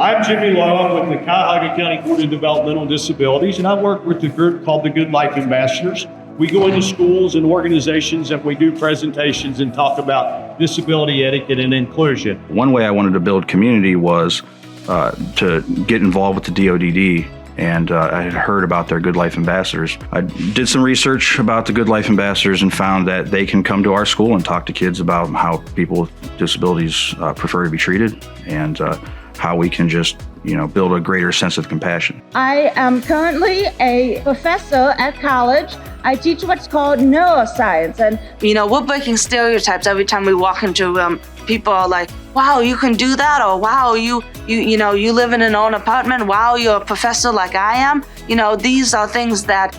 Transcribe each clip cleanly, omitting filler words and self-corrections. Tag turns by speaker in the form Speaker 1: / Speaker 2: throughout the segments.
Speaker 1: I'm Jimmy Lowe. I'm with the Cuyahoga County Board of Developmental Disabilities, and I work with the group called the Good Life Ambassadors. We go into schools and organizations and we do presentations and talk about disability etiquette and inclusion.
Speaker 2: One way I wanted to build community was to get involved with the DODD, and I had heard about their Good Life Ambassadors. I did some research about the Good Life Ambassadors and found that they can come to our school and talk to kids about how people with disabilities prefer to be treated, and how we can just, build a greater sense of compassion.
Speaker 3: I am currently a professor at college. I teach what's called neuroscience. And
Speaker 4: we're breaking stereotypes every time we walk into a room. People are like, wow, you can do that, or wow, you live in an own apartment, wow, you're a professor like I am. These are things that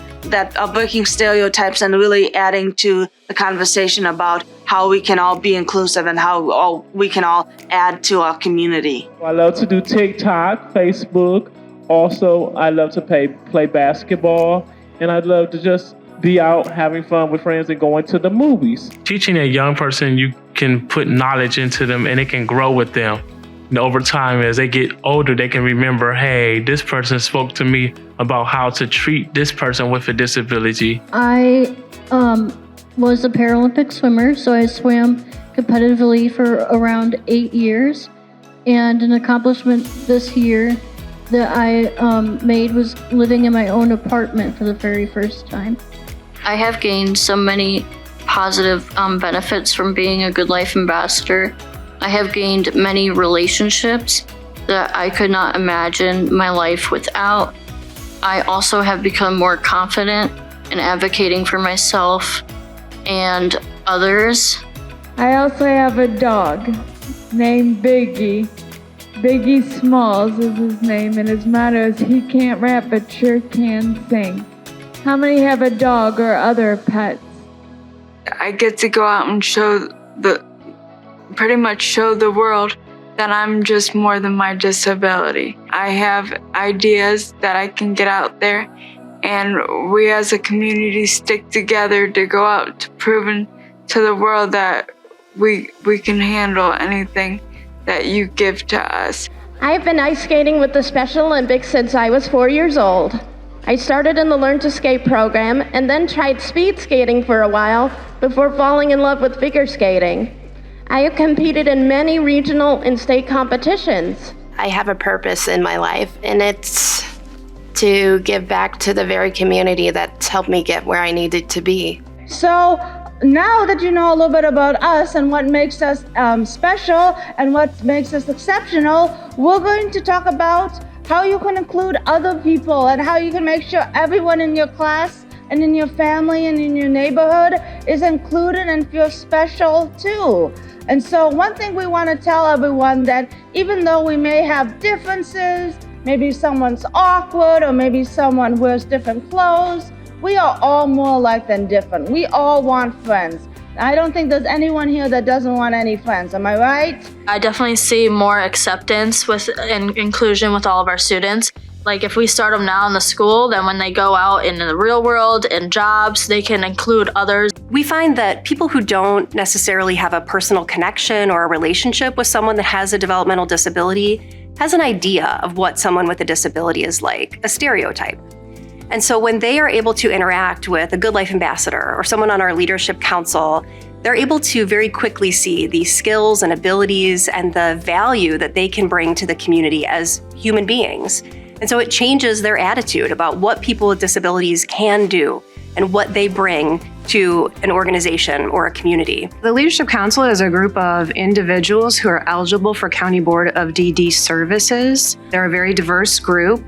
Speaker 4: are breaking stereotypes and really adding to the conversation about how we can all be inclusive and how we can all add to our community.
Speaker 5: I love to do TikTok, Facebook. Also, I love to play basketball, and I'd love to just be out having fun with friends and going to the movies.
Speaker 6: Teaching a young person, you can put knowledge into them and it can grow with them. Over time, as they get older, they can remember, hey, this person spoke to me about how to treat this person with a disability.
Speaker 7: I was a Paralympic swimmer, so I swam competitively for around 8 years. And an accomplishment this year that I made was living in my own apartment for the very first time.
Speaker 8: I have gained so many positive benefits from being a Good Life Ambassador. I have gained many relationships that I could not imagine my life without. I also have become more confident in advocating for myself and others.
Speaker 3: I also have a dog named Biggie. Biggie Smalls is his name, and his motto is he can't rap but sure can sing. How many have a dog or other pets?
Speaker 9: I get to go out and pretty much show the world that I'm just more than my disability. I have ideas that I can get out there, and we as a community stick together to go out to prove to the world that we can handle anything that you give to us.
Speaker 3: I've been ice skating with the Special Olympics since I was 4 years old. I started in the Learn to Skate program and then tried speed skating for a while before falling in love with figure skating. I have competed in many regional and state competitions.
Speaker 10: I have a purpose in my life, and it's to give back to the very community that's helped me get where I needed to be.
Speaker 3: So now that you know a little bit about us and what makes us special and what makes us exceptional, we're going to talk about how you can include other people and how you can make sure everyone in your class and in your family and in your neighborhood is included and feels special too. And so one thing we want to tell everyone, that even though we may have differences, maybe someone's awkward or maybe someone wears different clothes, we are all more alike than different. We all want friends. I don't think there's anyone here that doesn't want any friends. Am I right?
Speaker 8: I definitely see more acceptance and inclusion with all of our students. Like if we start them now in the school, then when they go out in the real world and jobs, they can include others.
Speaker 11: We find that people who don't necessarily have a personal connection or a relationship with someone that has a developmental disability has an idea of what someone with a disability is like, a stereotype. And so when they are able to interact with a Good Life Ambassador or someone on our leadership council, they're able to very quickly see the skills and abilities and the value that they can bring to the community as human beings. And so it changes their attitude about what people with disabilities can do and what they bring to an organization or a community.
Speaker 12: The Leadership Council is a group of individuals who are eligible for County Board of DD services. They're a very diverse group,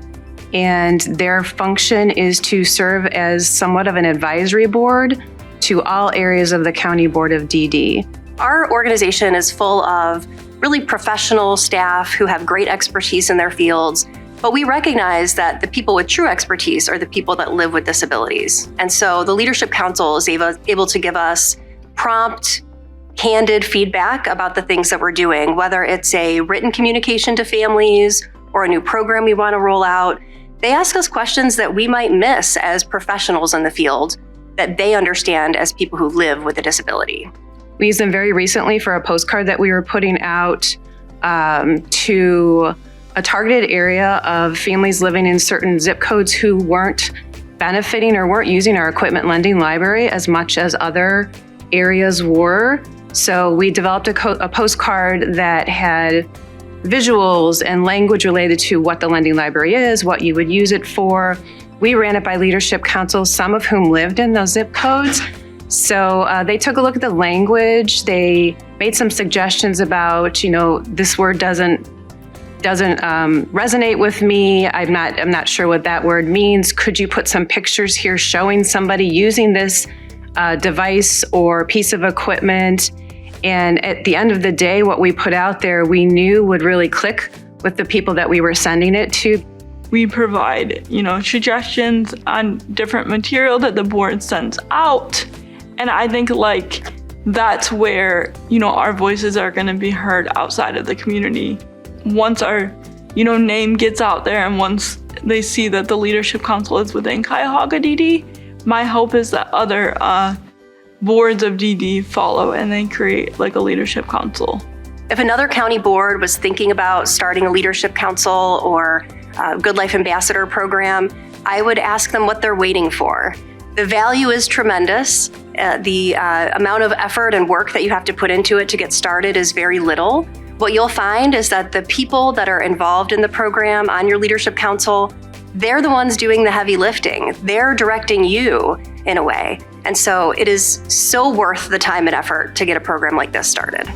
Speaker 12: and their function is to serve as somewhat of an advisory board to all areas of the County Board of DD.
Speaker 11: Our organization is full of really professional staff who have great expertise in their fields, but we recognize that the people with true expertise are the people that live with disabilities. And so the Leadership Council is able to give us prompt, candid feedback about the things that we're doing, whether it's a written communication to families or a new program we want to roll out. They ask us questions that we might miss as professionals in the field that they understand as people who live with a disability.
Speaker 12: We used them very recently for a postcard that we were putting out to a targeted area of families living in certain zip codes who weren't benefiting or weren't using our equipment lending library as much as other areas were. So we developed a postcard that had visuals and language related to what the lending library is, what you would use it for. We ran it by leadership councils, some of whom lived in those zip codes. So they took a look at the language. They made some suggestions about, this word doesn't resonate with me. I'm not sure what that word means. Could you put some pictures here showing somebody using this device or piece of equipment? And at the end of the day, what we put out there, we knew would really click with the people that we were sending it to.
Speaker 13: We provide, suggestions on different material that the board sends out. And I think that's where, our voices are going to be heard outside of the community. Once our, name gets out there and once they see that the Leadership Council is within Cuyahoga DD, my hope is that other boards of DD follow and they create a Leadership Council.
Speaker 11: If another county board was thinking about starting a Leadership Council or a Good Life Ambassador program, I would ask them what they're waiting for. The value is tremendous. The amount of effort and work that you have to put into it to get started is very little. What you'll find is that the people that are involved in the program on your Leadership Council, they're the ones doing the heavy lifting. They're directing you in a way. And so it is so worth the time and effort to get a program like this started.